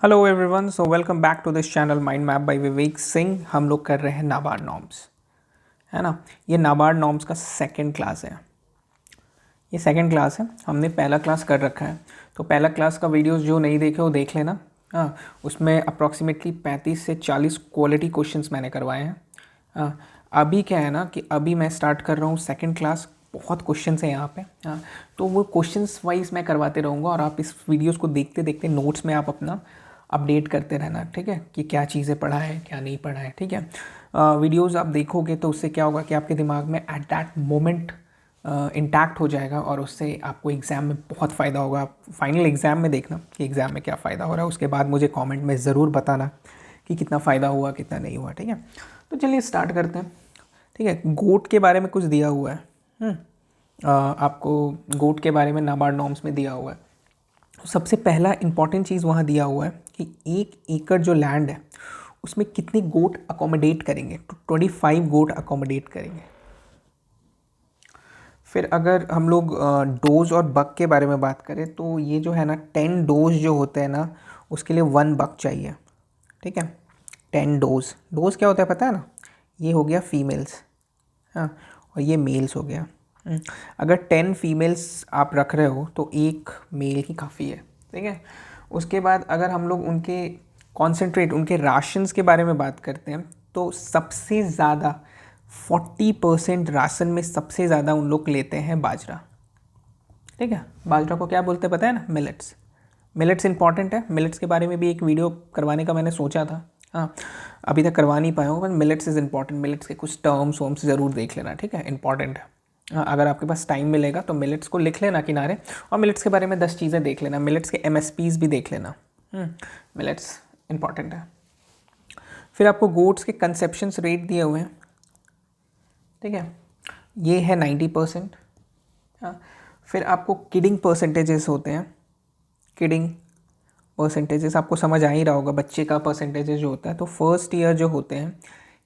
Hello everyone, so welcome back to this channel mind map by Vivek Singh. हम लोग कर रहे हैं नाबार्ड नॉर्म्स, है ना। ये नाबार्ड नॉर्म्स का सेकंड क्लास है। ये सेकंड क्लास है, हमने पहला क्लास कर रखा है। तो पहला क्लास का वीडियोस जो नहीं देखे वो देख लेना। हाँ, उसमें अप्रॉक्सीमेटली 35 से 40 क्वालिटी क्वेश्चंस मैंने करवाए हैं। हाँ, अभी क्या है ना कि अभी मैं स्टार्ट कर रहा हूँ सेकंड क्लास। बहुत क्वेश्चंस हैं यहाँ पे। हाँ, तो वो क्वेश्चंस वाइज मैं करवाते रहूँगा और आप इस वीडियोस को देखते देखते नोट्स में आप अपना अपडेट करते रहना, ठीक है, कि क्या चीज़ें पढ़ा है क्या नहीं पढ़ा है, ठीक है। वीडियोस आप देखोगे तो उससे क्या होगा कि आपके दिमाग में एट दैट मोमेंट इंटैक्ट हो जाएगा और उससे आपको एग्ज़ाम में बहुत फ़ायदा होगा। आप फाइनल एग्ज़ाम में देखना कि एग्ज़ाम में क्या फ़ायदा हो रहा है, उसके बाद मुझे कमेंट में ज़रूर बताना कि कितना फ़ायदा हुआ कितना नहीं हुआ, ठीक है। तो चलिए स्टार्ट करते हैं, ठीक है। गोट के बारे में कुछ दिया हुआ है। आपको गोट के बारे में नाबार्ड नॉर्म्स में दिया हुआ है। तो सबसे पहला इंपॉर्टेंट चीज़ वहाँ दिया हुआ है कि 1 एकड़ जो लैंड है उसमें कितने गोट अकोमोडेट करेंगे। तो 25 गोट अकोमोडेट करेंगे। फिर अगर हम लोग डोज और बक के बारे में बात करें तो ये जो है ना 10 डोज जो होते हैं ना उसके लिए 1 बक चाहिए, ठीक है। 10 डोज, डोज क्या होता है पता है ना, ये हो गया फीमेल्स, हाँ, और ये मेल्स हो गया। अगर 10 फीमेल्स आप रख रहे हो तो एक मेल ही काफ़ी है, ठीक है। उसके बाद अगर हम लोग उनके कॉन्सेंट्रेट उनके राशंस के बारे में बात करते हैं तो सबसे ज़्यादा 40% राशन में सबसे ज़्यादा उन लोग लेते हैं बाजरा, ठीक है। बाजरा को क्या बोलते हैं पता है ना, मिलेट्स। मिलेट्स इंपॉर्टेंट है, मिलेट्स के बारे में भी एक वीडियो करवाने का मैंने सोचा था। हाँ, अभी तक करवा नहीं पाया हूँ, पर मिलेट्स इज़ इंपॉर्टेंट। मिलेट्स के कुछ टर्म्स वर्म्स ज़रूर देख लेना, ठीक है, इंपॉर्टेंट है। हाँ, अगर आपके पास टाइम मिलेगा तो मिलेट्स को लिख लेना किनारे और मिलेट्स के बारे में 10 चीज़ें देख लेना। मिलेट्स के MSPs भी देख लेना। मिलेट्स इंपॉर्टेंट है। फिर आपको गोट्स के कंसेप्शंस रेट दिए हुए हैं, ठीक है। ये है 90%। हाँ, फिर आपको किडिंग परसेंटेजेस होते हैं। किडिंग परसेंटेजेस आपको समझ आ ही रहा होगा, बच्चे का परसेंटेजेस जो होता है। तो फर्स्ट ईयर जो होते हैं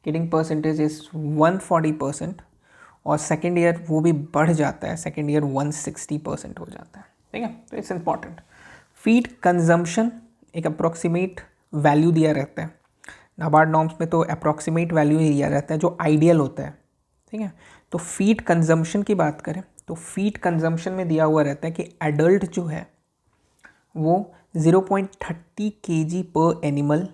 किडिंग परसेंटेजेस 140% और सेकेंड ईयर वो भी बढ़ जाता है, सेकेंड ईयर 160% हो जाता है, ठीक है। तो इट्स इंपॉर्टेंट। फीड कंजम्पशन एक अप्रॉक्सीमेट वैल्यू दिया रहता है। नाबार्ड नॉर्म्स में तो अप्रॉक्सीमेट वैल्यू ही दिया रहता है जो आइडियल होता है, ठीक है। तो फीड कंजम्पशन की बात करें तो फीड कंजम्पशन में दिया हुआ रहता है कि एडल्ट जो है वो 0.30 kg पर एनिमल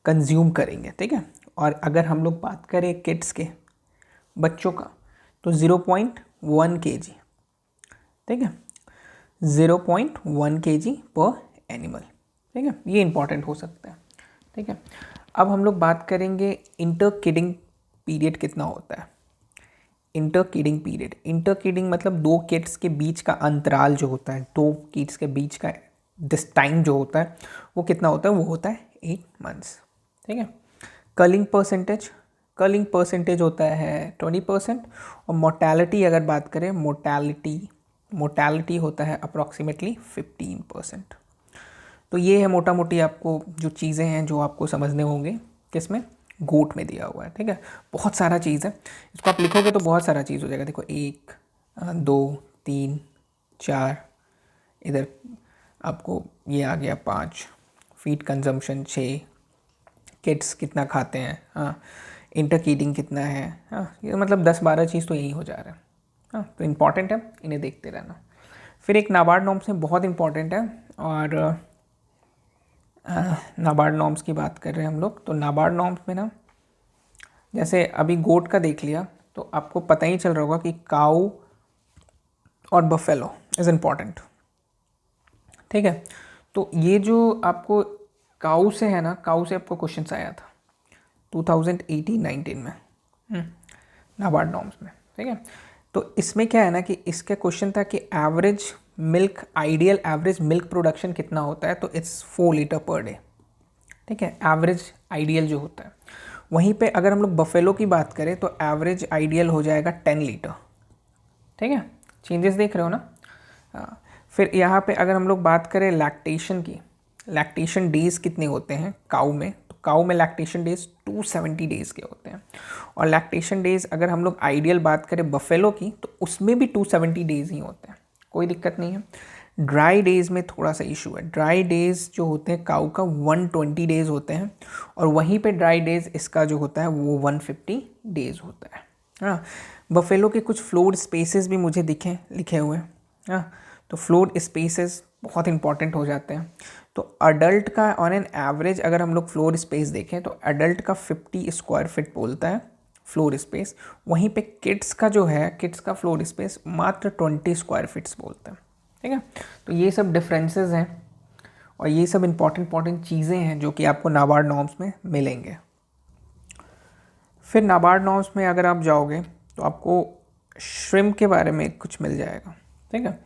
कंज्यूम करेंगे, ठीक है। और अगर हम लोग बात करें किड्स के, बच्चों का, तो 0.1 kg, ठीक है, 0.1 kg पर एनिमल, ठीक है। ये इंपॉर्टेंट हो सकता है, ठीक है। अब हम लोग बात करेंगे इंटर किडिंग पीरियड कितना होता है। Inter kidding period, inter kidding मतलब दो किड्स के बीच का अंतराल जो होता है, दो किड्स के बीच का दिस टाइम जो होता है वो कितना होता है, वो होता है 8 मंथ्स, ठीक है। कलिंग परसेंटेज, कलिंग परसेंटेज होता है 20%। और मोर्टैलिटी अगर बात करें, मोर्टैलिटी होता है अप्रॉक्सीमेटली 15%। तो ये है मोटा मोटी आपको जो चीज़ें हैं जो आपको समझने होंगे किसमें, गोट में दिया हुआ है, ठीक है। बहुत सारा चीज़ है, इसको आप लिखोगे तो बहुत सारा चीज़ हो जाएगा। देखो 1 2 3 4, इधर आपको ये आ गया 5, फीड कंजम्पशन 6, किड्स कितना खाते हैं, हाँ, इंटरकीडिंग कितना है, हाँ, ये मतलब 10-12 चीज़ तो यही हो जा रहा है। हाँ, तो इम्पॉर्टेंट है, इन्हें देखते रहना। फिर एक नाबार्ड नॉर्म्स में बहुत इंपॉर्टेंट है, और नाबार्ड नॉर्म्स की बात कर रहे हैं हम लोग। तो नाबार्ड नॉर्म्स में ना, जैसे अभी गोट का देख लिया तो आपको पता ही चल रहा होगा कि काऊ और बफेलो इज़ इम्पॉर्टेंट, ठीक है। तो ये जो आपको काऊ से है ना, काऊ से आपको क्वेश्चन आया था 2018-19 में, नाबार्ड नॉर्म्स में, ठीक है। तो इसमें क्या है ना कि इसका क्वेश्चन था कि average milk, ideal average milk production कितना होता है, तो इट्स 4 लीटर पर डे, ठीक है, एवरेज आइडियल जो होता है। वहीं पे अगर हम लोग बफेलो की बात करें तो एवरेज आइडियल हो जाएगा 10 लीटर, ठीक है। चेंजेस देख रहे हो ना। हाँ, फिर यहाँ पे अगर हम लोग बात करें लैक्टेशन की, लैक्टेशन डेज कितने होते हैं काऊ में, तो काऊ में लैक्टेशन डेज 270 डेज़ के होते हैं। और लैक्टेशन डेज अगर हम लोग आइडियल बात करें बफेलो की तो उसमें भी 270 डेज़ ही होते हैं, कोई दिक्कत नहीं है। ड्राई डेज में थोड़ा सा इशू है। ड्राई डेज जो होते हैं काऊ का 120 डेज होते हैं, और वहीं पे ड्राई डेज इसका जो होता है वो 150 डेज होता है। हाँ, बफेलो के कुछ फ्लोर स्पेसेस भी मुझे दिखे लिखे हुए हैं। हाँ, तो फ्लोर स्पेसेस बहुत इंपॉर्टेंट हो जाते हैं। तो अडल्ट का ऑन एन एवरेज अगर हम लोग फ्लोर स्पेस देखें तो अडल्ट का 50 स्क्वायर फीट बोलता है फ्लोर स्पेस, वहीं पे किड्स का जो है, किड्स का फ्लोर स्पेस मात्र 20 स्क्वायर फीट्स बोलता है। ठीक है, तो ये सब डिफरेंसेस हैं और ये सब इंपॉर्टेंट चीज़ें हैं जो कि आपको नाबार्ड नॉर्म्स में मिलेंगे। फिर नाबार्ड नॉर्म्स में अगर आप जाओगे तो आपको श्रिम्प के बारे में कुछ मिल जाएगा। ठीक है,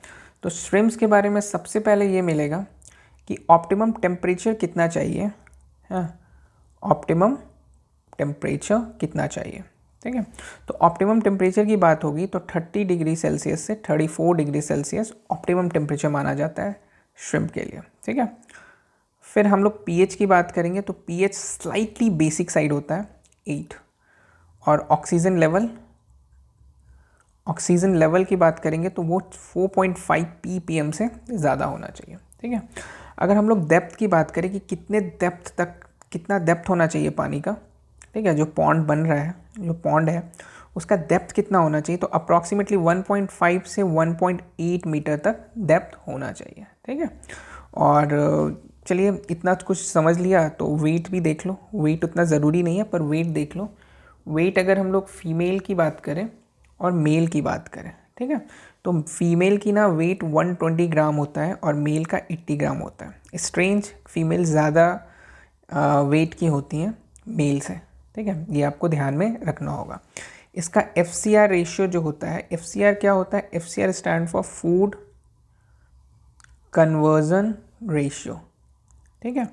तो श्रिम्प्स के बारे में सबसे पहले ये मिलेगा कि ऑप्टिमम टेम्परेचर कितना चाहिए। हाँ, ऑप्टिमम टेम्परेचर कितना चाहिए। ठीक है, तो ऑप्टिमम टेम्परेचर की बात होगी तो 30 डिग्री सेल्सियस से 34 डिग्री सेल्सियस ऑप्टिमम टेम्परेचर माना जाता है श्रिम्प के लिए। ठीक है, फिर हम लोग पीएच की बात करेंगे तो पीएच स्लाइटली बेसिक साइड होता है 8, और ऑक्सीजन लेवल की बात करेंगे तो वो 4.5 ppm से ज़्यादा होना चाहिए। ठीक है, अगर हम लोग डेप्थ की बात करें कि कितना डेप्थ होना चाहिए पानी का, ठीक है, जो पॉन्ड बन रहा है, जो पॉन्ड है उसका डेप्थ कितना होना चाहिए, तो अप्रॉक्सीमेटली 1.5 से 1.8 मीटर तक डेप्थ होना चाहिए। ठीक है, और चलिए इतना कुछ समझ लिया तो वेट भी देख लो। वेट उतना ज़रूरी नहीं है पर वेट देख लो। वेट अगर हम लोग फीमेल की बात करें और मेल की बात करें, ठीक है, तो फीमेल की ना वेट 120 ग्राम होता है और मेल का 80 ग्राम होता है। स्ट्रेंज फीमेल ज़्यादा वेट की होती हैं मेल से। ठीक है, ये आपको ध्यान में रखना होगा। इसका FCR रेशियो जो होता है, FCR क्या होता है, FCR stand for food conversion ratio. ठीक है,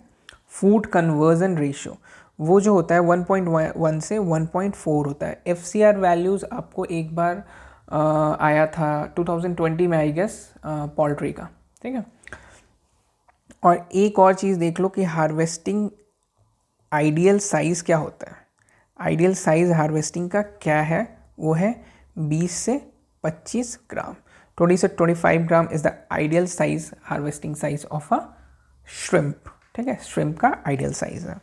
फूड कन्वर्जन रेशियो वो जो होता है 1.1 से 1.4 होता है। FCR वैल्यूज़ आपको एक बार आया था 2020 में आई गेस पोल्ट्री का। ठीक है, और एक और चीज़ देख लो कि हार्वेस्टिंग आइडियल साइज़ क्या होता है। आइडियल साइज़ हार्वेस्टिंग का क्या है, वो है 20 से 25 ग्राम। 20 से 25 gram is the ideal size, harvesting size of a shrimp. ठीक है, श्रिम्प का आइडियल साइज़ है।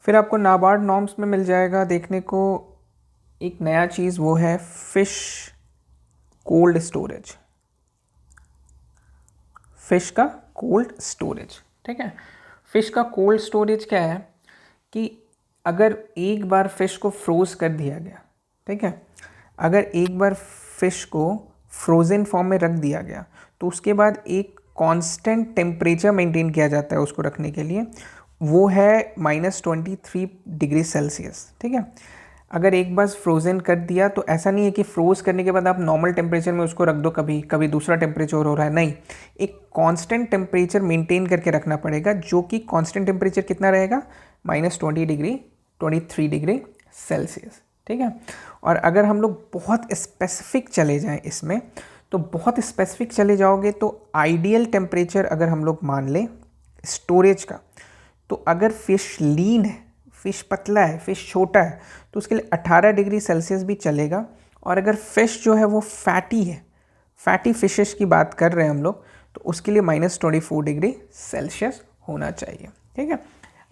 फिर आपको नाबार्ड नॉर्म्स में मिल जाएगा देखने को एक नया चीज़, वो है फिश कोल्ड स्टोरेज। फिश का कोल्ड स्टोरेज। ठीक है, फिश का कोल्ड स्टोरेज क्या है कि अगर एक बार फिश को फ्रोज कर दिया गया, ठीक है, अगर एक बार फिश को फ्रोज़न फॉर्म में रख दिया गया तो उसके बाद एक कांस्टेंट टेम्परेचर मेंटेन किया जाता है उसको रखने के लिए, वो है -23 डिग्री सेल्सियस। ठीक है, अगर एक बार फ्रोज़न कर दिया तो ऐसा नहीं है कि फ्रोज़ करने के बाद आप नॉर्मल टेम्परेचर में उसको रख दो, कभी कभी दूसरा टेम्परेचर हो रहा है, नहीं, एक कांस्टेंट टेम्परेचर मेंटेन करके रखना पड़ेगा, जो कि कांस्टेंट टेम्परेचर कितना रहेगा, -23 डिग्री सेल्सियस। ठीक है, और अगर हम लोग बहुत स्पेसिफिक चले जाएं इसमें, तो बहुत स्पेसिफिक चले जाओगे तो आइडियल टेम्परेचर अगर हम लोग मान लें स्टोरेज का, तो अगर फ़िश लीन है, फ़िश पतला है, फ़िश छोटा है, तो उसके लिए 18 डिग्री सेल्सियस भी चलेगा। और अगर फ़िश जो है वो फैटी है, फैटी फिशेस की बात कर रहे हैं हम लोग, तो उसके लिए -24 डिग्री सेल्सियस होना चाहिए। ठीक है,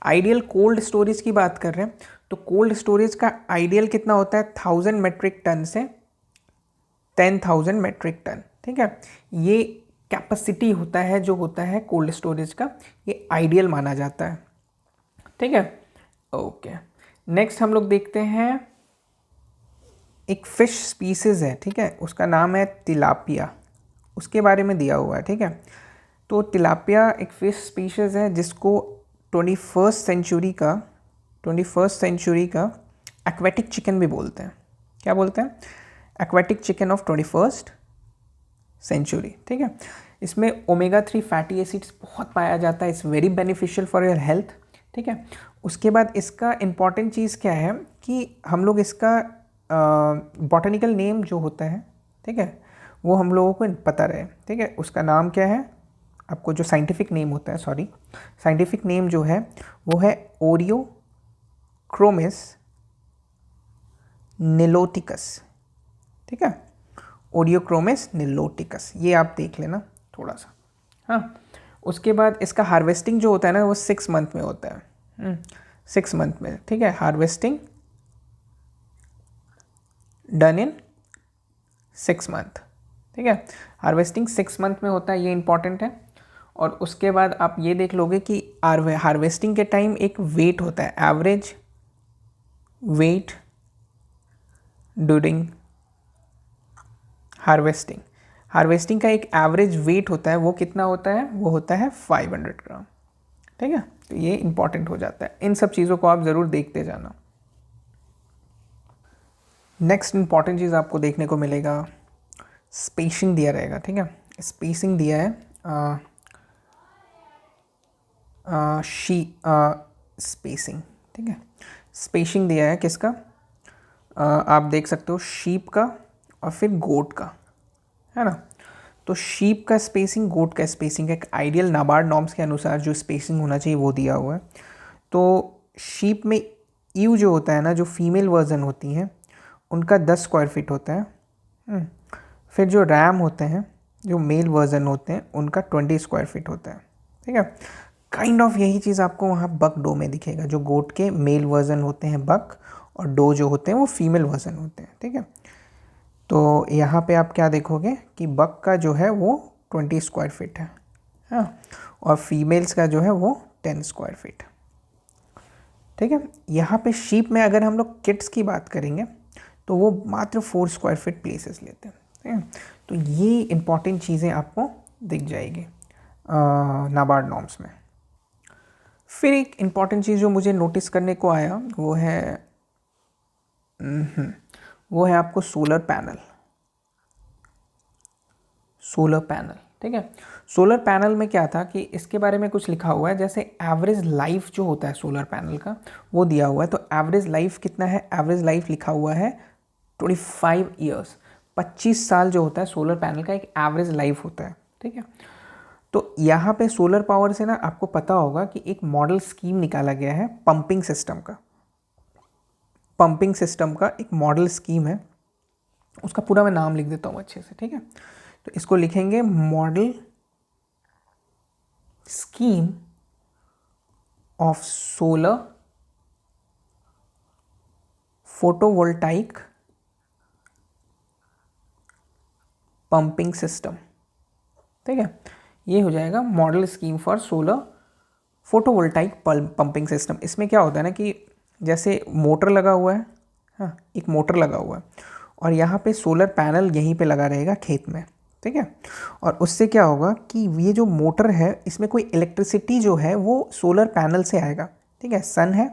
आइडियल कोल्ड स्टोरेज की बात कर रहे हैं तो कोल्ड स्टोरेज का आइडियल कितना होता है, 1000 मेट्रिक टन से 10,000 मेट्रिक टन। ठीक है, ये कैपेसिटी होता है जो होता है कोल्ड स्टोरेज का, ये आइडियल माना जाता है। ठीक है, ओके, नेक्स्ट हम लोग देखते हैं एक फ़िश स्पीसीज़ है, ठीक है, उसका नाम है तिलापिया, उसके बारे में दिया हुआ है। ठीक है, तो तिलापिया एक फ़िश स्पीशीज़ है जिसको 21st सेंचुरी का एक्वेटिक चिकन भी बोलते हैं। क्या बोलते हैं, aquatic chicken of 21st century. ठीक है, इसमें ओमेगा 3 फैटी एसिड्स बहुत पाया जाता है, it's very beneficial for your health. ठीक है, उसके बाद इसका इम्पॉर्टेंट चीज़ क्या है कि हम लोग इसका बॉटनिकल नेम जो होता है, ठीक है, वो हम लोगों को पता रहे। ठीक है, उसका नाम क्या है, आपको जो साइंटिफिक नेम होता है, साइंटिफिक नेम जो है वो है ओरियोक्रोमिस निलोटिकस। ठीक है, ओरियोक्रोमिस निलोटिकस, ये आप देख लेना, थोड़ा सा। हाँ, उसके बाद इसका हार्वेस्टिंग जो होता है ना वो 6 मंथ में होता है, 6 मंथ में, ठीक है। हार्वेस्टिंग डन इन 6 मंथ, ठीक है। हार्वेस्टिंग 6 मंथ में होता है, ये इंपॉर्टेंट है। और उसके बाद आप ये देख लोगे कि हार्वेस्टिंग के टाइम एक वेट होता है, average weight during harvesting. Harvesting का एक एवरेज वेट होता है, वो कितना होता है, वो होता है 500 ग्राम, ठीक है। तो ये इंपॉर्टेंट हो जाता है, इन सब चीज़ों को आप ज़रूर देखते जाना। नेक्स्ट इंपॉर्टेंट चीज़ आपको देखने को मिलेगा, स्पेसिंग दिया रहेगा, ठीक है। स्पेसिंग दिया है स्पेसिंग, ठीक है। स्पेसिंग दिया है किसका, आप देख सकते हो शीप का और फिर गोट का, है ना। तो शीप का स्पेसिंग, गोट का स्पेसिंग, एक आइडियल नाबार्ड नॉर्म्स के अनुसार जो स्पेसिंग होना चाहिए वो दिया हुआ है। तो शीप में ईव जो होता है ना, जो फीमेल वर्जन होती हैं उनका 10 स्क्वायर फीट होता है। फिर जो रैम होते हैं, जो मेल वर्जन होते हैं, उनका 20 स्क्वायर फीट होता है, ठीक है। काइंड ऑफ यही चीज़ आपको वहाँ बक डो में दिखेगा, जो गोट के मेल वर्जन होते हैं बक, और डो जो होते हैं वो फीमेल वर्जन होते हैं, ठीक है। तो यहाँ पे आप क्या देखोगे कि बक का जो है वो 20 स्क्वायर फीट है, हाँ, और फीमेल्स का जो है वो 10 स्क्वायर फीट, ठीक है। यहाँ पे शीप में अगर हम लोग किट्स की बात करेंगे तो वो मात्र 4 स्क्वायर फीट प्लेसेस लेते हैं, ठीक है। तो ये इंपॉर्टेंट चीज़ें आपको दिख जाएगी नाबार्ड नॉर्म्स में। फिर एक इम्पॉर्टेंट चीज़ जो मुझे नोटिस करने को आया वो है आपको सोलर पैनल। सोलर पैनल, ठीक है। सोलर पैनल में क्या था कि इसके बारे में कुछ लिखा हुआ है, जैसे एवरेज लाइफ जो होता है सोलर पैनल का वो दिया हुआ है। तो एवरेज लाइफ कितना है, एवरेज लाइफ लिखा हुआ है 25 ईयर्स, 25 साल जो होता है सोलर पैनल का एक एवरेज लाइफ होता है, ठीक है। तो यहाँ पे सोलर पावर से ना आपको पता होगा कि एक मॉडल स्कीम निकाला गया है पंपिंग सिस्टम का। पंपिंग सिस्टम का एक मॉडल स्कीम है, उसका पूरा मैं नाम लिख देता हूँ अच्छे से, ठीक है। तो इसको लिखेंगे model scheme of solar photovoltaic pumping system, ठीक है। ये हो जाएगा model scheme for solar photovoltaic pumping system. इसमें क्या होता है ना कि जैसे मोटर लगा हुआ है, हाँ, एक मोटर लगा हुआ है और यहाँ पे सोलर पैनल यहीं पे लगा रहेगा खेत में, ठीक है। और उससे क्या होगा कि ये जो मोटर है इसमें कोई इलेक्ट्रिसिटी जो है वो सोलर पैनल से आएगा, ठीक है। सन है,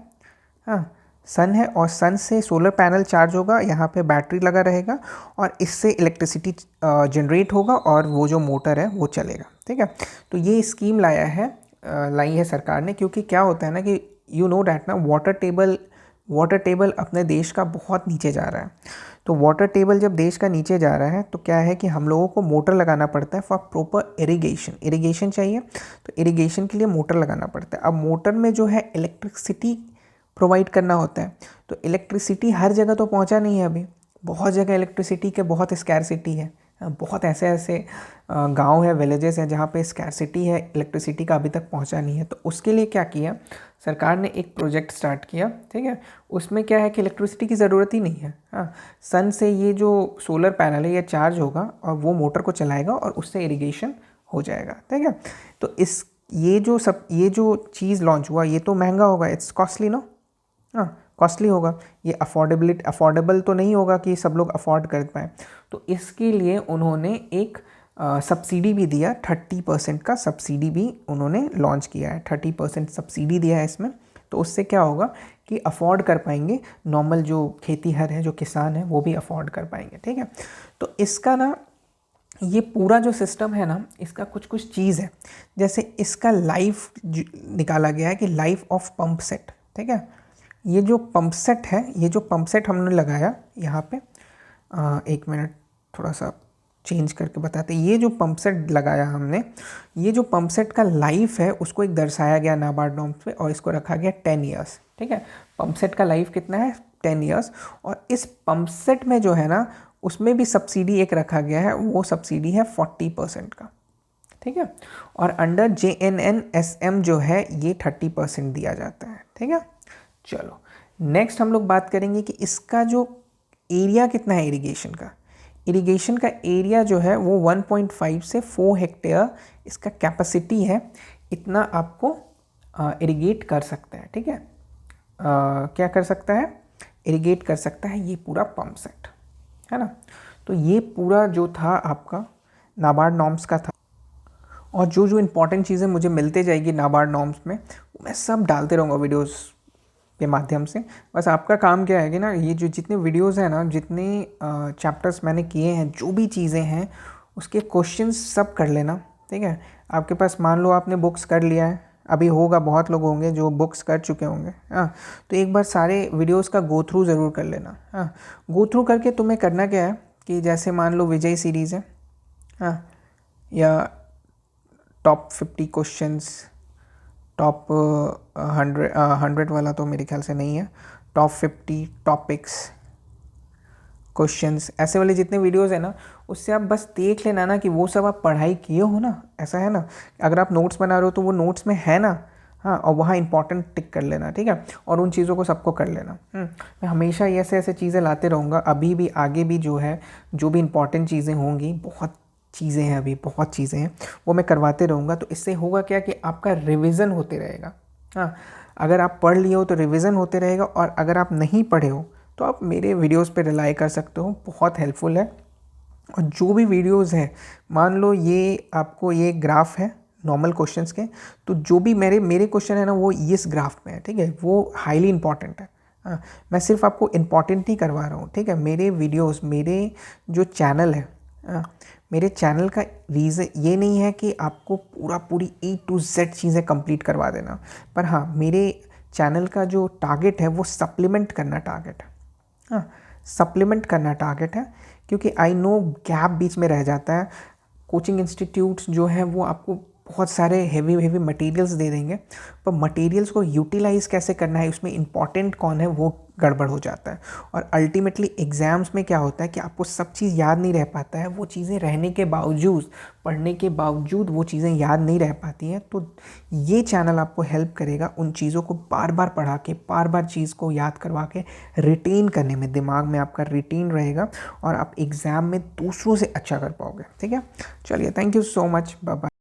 हाँ, सन है और सन से सोलर पैनल चार्ज होगा, यहाँ पे बैटरी लगा रहेगा और इससे इलेक्ट्रिसिटी जनरेट होगा और वो जो मोटर है वो चलेगा, ठीक है। तो ये स्कीम लाई है सरकार ने, क्योंकि क्या होता है ना कि यू नो डैट ना वाटर टेबल अपने देश का बहुत नीचे जा रहा है। तो वाटर टेबल जब देश का नीचे जा रहा है तो क्या है कि हम लोगों को मोटर लगाना पड़ता है फॉर प्रॉपर इरिगेशन चाहिए, तो इरिगेशन के लिए मोटर लगाना पड़ता है। अब मोटर में जो है इलेक्ट्रिसिटी प्रोवाइड करना होता है, तो इलेक्ट्रिसिटी हर जगह तो पहुंचा नहीं है अभी, बहुत जगह इलेक्ट्रिसिटी के बहुत स्कैरसिटी है, बहुत ऐसे गांव है, विलेजेस हैं जहाँ पे स्कैरसिटी है, इलेक्ट्रिसिटी का अभी तक पहुंचा नहीं है। तो उसके लिए क्या किया सरकार ने, एक प्रोजेक्ट स्टार्ट किया, ठीक है। उसमें क्या है कि इलेक्ट्रिसिटी की ज़रूरत ही नहीं है, हाँ, सन से ये जो सोलर पैनल है ये चार्ज होगा और वो मोटर को चलाएगा और उससे इरिगेशन हो जाएगा, ठीक है। तो ये जो चीज़ लॉन्च हुआ ये तो महंगा होगा, इट्स कॉस्टली, नो, हाँ, कॉस्टली होगा, ये अफोर्डेबल तो नहीं होगा कि सब लोग अफोर्ड कर पाएँ। तो इसके लिए उन्होंने एक सब्सिडी भी दिया, 30% का सब्सिडी भी उन्होंने लॉन्च किया है, 30% सब्सिडी दिया है इसमें। तो उससे क्या होगा कि अफोर्ड कर पाएंगे, नॉर्मल जो खेतीहर है, जो किसान है, वो भी अफोर्ड कर पाएंगे, ठीक है। तो इसका ना ये पूरा जो सिस्टम है ना, इसका कुछ चीज़ है, जैसे इसका लाइफ निकाला गया है कि लाइफ ऑफ पंप सेट, ठीक है। ये जो पंप सेट है, ये जो पंप सेट हमने लगाया यहाँ पे, एक मिनट थोड़ा सा चेंज करके बताते हैं। ये जो पंप सेट लगाया हमने, ये जो पंप सेट का लाइफ है उसको एक दर्शाया गया नाबार्ड नॉर्म्स पे और इसको रखा गया 10 ईयर्स, ठीक है। पंप सेट का लाइफ कितना है, 10 ईयर्स। और इस पंप सेट में जो है ना उसमें भी सब्सिडी एक रखा गया है, वो सब्सिडी है 40% का, ठीक है। और अंडर JNNSM जो है ये 30% दिया जाता है, ठीक है। चलो नेक्स्ट हम लोग बात करेंगे कि इसका जो एरिया कितना है इरिगेशन का। इरिगेशन का एरिया जो है वो 1.5 से 4 हेक्टेयर इसका कैपेसिटी है, इतना आपको इरिगेट कर सकता है, ठीक है। क्या कर सकता है, इरिगेट कर सकता है ये पूरा पंप सेट, है ना। तो ये पूरा जो था आपका नाबार्ड नॉर्म्स का था, और जो जो इम्पोर्टेंट चीज़ें मुझे मिलते जाएगी नाबार्ड नॉर्म्स में वो मैं सब डालते रहूँगा वीडियोस के माध्यम से। बस आपका काम क्या है कि ना ये जो जितने वीडियोस हैं ना, जितने चैप्टर्स मैंने किए हैं, जो भी चीज़ें हैं उसके क्वेश्चंस सब कर लेना, ठीक है। आपके पास मान लो आपने बुक्स कर लिया है, अभी होगा बहुत लोग होंगे जो बुक्स कर चुके होंगे, हाँ। तो एक बार सारे वीडियोस का गो थ्रू ज़रूर कर लेना, हाँ। गो थ्रू करके तुम्हें करना क्या है कि जैसे मान लो विजय सीरीज़ है, हाँ, या टॉप 50 क्वेश्चंस, टॉप 100 वाला तो मेरे ख्याल से नहीं है, टॉप 50 टॉपिक्स क्वेश्चंस, ऐसे वाले जितने वीडियोस है ना उससे आप बस देख लेना ना कि वो सब आप पढ़ाई किए हो ना, ऐसा है ना। अगर आप नोट्स बना रहे हो तो वो नोट्स में है ना, हाँ, और वहाँ इंपॉर्टेंट टिक कर लेना, ठीक है। और उन चीज़ों को सबको कर लेना। मैं हमेशा ऐसे ऐसे चीज़ें लाते रहूँगा, अभी भी आगे भी जो है जो भी इंपॉर्टेंट चीज़ें होंगी, बहुत चीज़ें हैं अभी, बहुत चीज़ें हैं, वो मैं करवाते रहूँगा। तो इससे होगा क्या कि आपका रिविज़न होते रहेगा, हाँ। अगर आप पढ़ लिए हो तो रिविज़न होते रहेगा, और अगर आप नहीं पढ़े हो तो आप मेरे वीडियोस पे रिलाई कर सकते हो, बहुत हेल्पफुल है। और जो भी वीडियोस हैं, मान लो ये आपको ये ग्राफ है नॉर्मल क्वेश्चंस के, तो जो भी मेरे क्वेश्चन है ना वो इस ग्राफ में है, ठीक है। वो हाईली इंपॉर्टेंट है, हाँ। मैं सिर्फ आपको इम्पॉर्टेंट ही करवा रहा हूँ, ठीक है। मेरे वीडियोस, मेरे जो चैनल है, हाँ, मेरे चैनल का रीज़न ये नहीं है कि आपको पूरी A to Z चीज़ें कंप्लीट करवा देना, पर हाँ मेरे चैनल का जो टारगेट है वो सप्लीमेंट करना टारगेट है, हाँ, सप्लीमेंट करना टारगेट है। क्योंकि आई नो गैप बीच में रह जाता है। कोचिंग इंस्टीट्यूट्स जो है वो आपको बहुत सारे हेवी मटेरियल्स दे देंगे, पर मटेरियल्स को यूटिलाइज़ कैसे करना है, उसमें इंपॉर्टेंट कौन है, वो गड़बड़ हो जाता है। और अल्टीमेटली एग्ज़ाम्स में क्या होता है कि आपको सब चीज़ याद नहीं रह पाता है, वो चीज़ें रहने के बावजूद, पढ़ने के बावजूद वो चीज़ें याद नहीं रह पाती हैं। तो ये चैनल आपको हेल्प करेगा उन चीज़ों को बार बार पढ़ा के, बार बार चीज़ को याद करवा के रिटेन करने में, दिमाग में आपका रिटेन रहेगा और आप एग्ज़ाम में दूसरों से अच्छा कर पाओगे, ठीक है। चलिए, thank you so much, bye bye.